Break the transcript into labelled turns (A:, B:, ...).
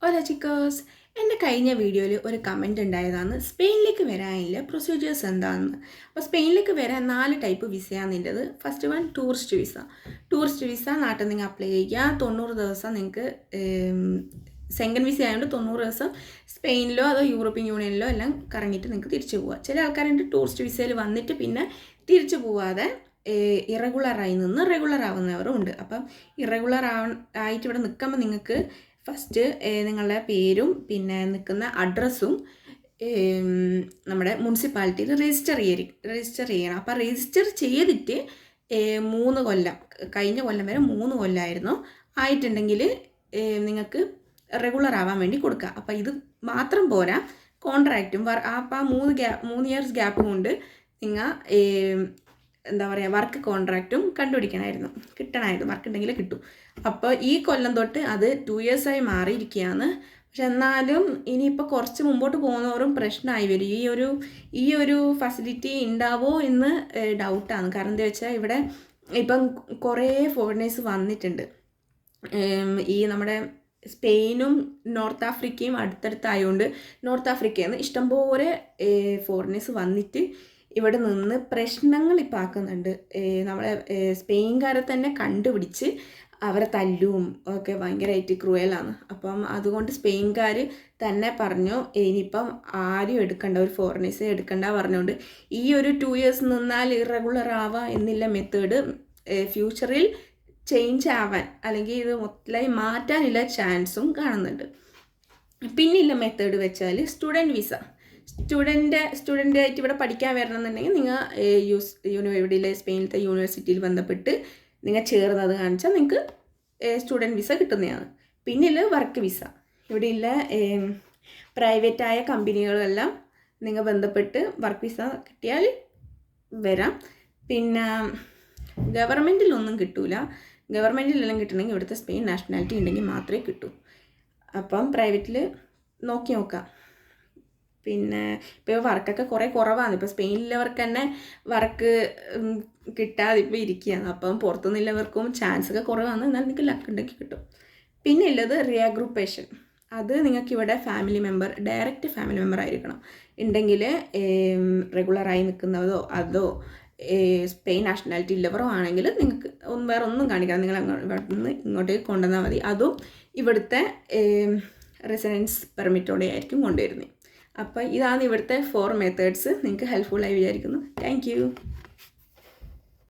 A: Hola chicos, എൻ്റെ കഴിഞ്ഞ വീഡിയോയിൽ ഒരു കമൻറ്റ് ഉണ്ടായതാണ് സ്പെയിനിലേക്ക് വരാനുള്ള പ്രൊസീജിയേഴ്സ് എന്താണെന്ന്. അപ്പോൾ സ്പെയിനിലേക്ക് വരാൻ 4 ടൈപ്പ് വിസയാണെന്നുള്ളത്. First one tourist visa. Tourist visa നാട്ടിൽ നിങ്ങൾ അപ്ലൈ ചെയ്യുക. 90 ദിവസം നിങ്ങൾക്ക് സെങ്കൻഡ് വിസ ആയതുകൊണ്ട് 90 ദിവസം സ്പെയിനിലോ അതോ യൂറോപ്യൻ യൂണിയനിലോ എല്ലാം കറങ്ങിയിട്ട് നിങ്ങൾക്ക് തിരിച്ചു പോവുക. ചില ആൾക്കാരുണ്ട് ടൂറിസ്റ്റ് വിസയിൽ വന്നിട്ട് പിന്നെ തിരിച്ചു പോവാതെ ഇറഗുലറായി നിന്ന് റെഗുലർ ആവുന്നവരും ഉണ്ട്. അപ്പം ഇറഗുലർ ആയിട്ട് ഇവിടെ നിൽക്കുമ്പോൾ നിങ്ങൾക്ക് ഫസ്റ്റ് നിങ്ങളുടെ പേരും പിന്നെ നിൽക്കുന്ന അഡ്രസ്സും നമ്മുടെ മുനിസിപ്പാലിറ്റിയിൽ രജിസ്റ്റർ ചെയ്യണം. അപ്പോൾ രജിസ്റ്റർ ചെയ്തിട്ട് 3 കൊല്ലം കഴിഞ്ഞ കൊല്ലം വരെ 3 കൊല്ലമായിരുന്നു ആയിട്ടുണ്ടെങ്കിൽ നിങ്ങൾക്ക് റെഗുലർ ആവാൻ വേണ്ടി കൊടുക്കുക. അപ്പോൾ ഇത് മാത്രം പോരാ, കോൺട്രാക്റ്റും അപ്പോൾ ആ 3 ഇയേഴ്സ് ഗ്യാപ്പ് കൊണ്ട് നിങ്ങൾ എന്താ പറയുക വർക്ക് കോൺട്രാക്റ്റും കിട്ടണമായിരുന്നു. വർക്ക് ഉണ്ടെങ്കിൽ കിട്ടും. അപ്പോൾ ഈ കൊല്ലം തൊട്ട് അത് 2 ഇയേഴ്സായി മാറിയിരിക്കുകയാണ്. പക്ഷെ എന്നാലും ഇനിയിപ്പോൾ കുറച്ച് മുമ്പോട്ട് പോകുന്നവരും പ്രശ്നമായി വരും. ഈ ഒരു ഫെസിലിറ്റി ഉണ്ടാവോ എന്ന് ഡൗട്ടാണ്. കാരണം എന്താ വെച്ചാൽ ഇവിടെ ഇപ്പം കുറേ ഫോറിനേഴ്സ് വന്നിട്ടുണ്ട്. ഈ നമ്മുടെ സ്പെയിനും നോർത്ത് ആഫ്രിക്കയും അടുത്തടുത്തായതുകൊണ്ട് നോർത്ത് ആഫ്രിക്കയിൽ നിന്ന് ഇഷ്ടംപോലെ ഫോറിനേഴ്സ് വന്നിട്ട് ഇവിടെ നിന്ന് പ്രശ്നങ്ങൾ ഇപ്പം ആക്കുന്നുണ്ട്. നമ്മളെ സ്പെയിൻകാരെ തന്നെ കണ്ടുപിടിച്ച് അവരെ തല്ലും ഒക്കെ ഭയങ്കരമായിട്ട് ക്രൂയലാണ്. അപ്പം അതുകൊണ്ട് സ്പെയിൻകാർ തന്നെ പറഞ്ഞു ഇനിയിപ്പം ആരും എടുക്കണ്ട, ഒരു ഫോറിനേഴ്സ് എടുക്കണ്ട പറഞ്ഞുകൊണ്ട് ഈ ഒരു 2 ഇയേഴ്സ് നിന്നാൽ ഇറഗുലർ ആവാം എന്നില്ല മെത്തേഡ് ഫ്യൂച്ചറിൽ ചേഞ്ച് ആവാൻ അല്ലെങ്കിൽ ഇത് മൊത്തമായി മാറ്റാനുള്ള ചാൻസും കാണുന്നുണ്ട്. പിന്നില്ല മെത്തേഡ് വെച്ചാൽ സ്റ്റുഡൻറ്റ് വിസ. സ്റ്റുഡൻ്റായിട്ട് ഇവിടെ പഠിക്കാൻ വരണമെന്നുണ്ടെങ്കിൽ നിങ്ങൾ എവിടെയിലെ സ്പെയിനിലത്തെ യൂണിവേഴ്സിറ്റിയിൽ ബന്ധപ്പെട്ട് നിങ്ങൾ ചേർന്നത് കാണിച്ചാൽ നിങ്ങൾക്ക് സ്റ്റുഡൻറ്റ് വിസ കിട്ടുന്നതാണ്. പിന്നിൽ വർക്ക് വിസ. ഇവിടെയുള്ള പ്രൈവറ്റായ കമ്പനികളെല്ലാം നിങ്ങൾ ബന്ധപ്പെട്ട് വർക്ക് വിസ കിട്ടിയാൽ വരാം. പിന്നെ ഗവൺമെൻറ്റിലൊന്നും കിട്ടൂല. ഗവൺമെൻറ്റിലെല്ലാം കിട്ടണമെങ്കിൽ ഇവിടുത്തെ സ്പെയിൻ നാഷണാലിറ്റി ഉണ്ടെങ്കിൽ മാത്രമേ കിട്ടൂ. അപ്പം പ്രൈവറ്റിൽ നോക്കാം. പിന്നെ ഇപ്പോൾ വർക്കൊക്കെ കുറേ കുറവാണ്. ഇപ്പോൾ സ്പെയിനിലുള്ളവർക്ക് തന്നെ വർക്ക് കിട്ടാതെ ഇപ്പോൾ ഇരിക്കുകയാണ്. അപ്പം പുറത്തുനിന്നുള്ളവർക്കും ചാൻസൊക്കെ കുറവാണ്. എന്നാൽ നിങ്ങൾക്ക് ലക്ക് ഉണ്ടെങ്കിൽ കിട്ടും. പിന്നെ ഉള്ളത് റിയാഗ്രൂപ്പേഷൻ. അത് നിങ്ങൾക്കിവിടെ ഡയറക്റ്റ് ഫാമിലി മെമ്പർ ആയിരിക്കണം. ഉണ്ടെങ്കിൽ റെഗുലറായി നിൽക്കുന്നതോ അതോ സ്പെയിൻ നാഷണാലിറ്റി ഉള്ളവരോ ആണെങ്കിൽ നിങ്ങൾക്ക് വേറെ ഒന്നും കാണിക്കണം. നിങ്ങൾ ഇവിടെ നിന്ന് ഇങ്ങോട്ടേക്ക് കൊണ്ടുവന്നാൽ മതി. അതും ഇവിടുത്തെ റെസിഡൻസ് പെർമിറ്റോടെ ആയിരിക്കും കൊണ്ടുവരുന്നത്. അപ്പോൾ ഇതാണ് ഇവിടുത്തെ 4 മെത്തേഡ്സ്. നിങ്ങൾക്ക് ഹെൽപ്ഫുള്ളായി വിചാരിക്കുന്നു. Thank you.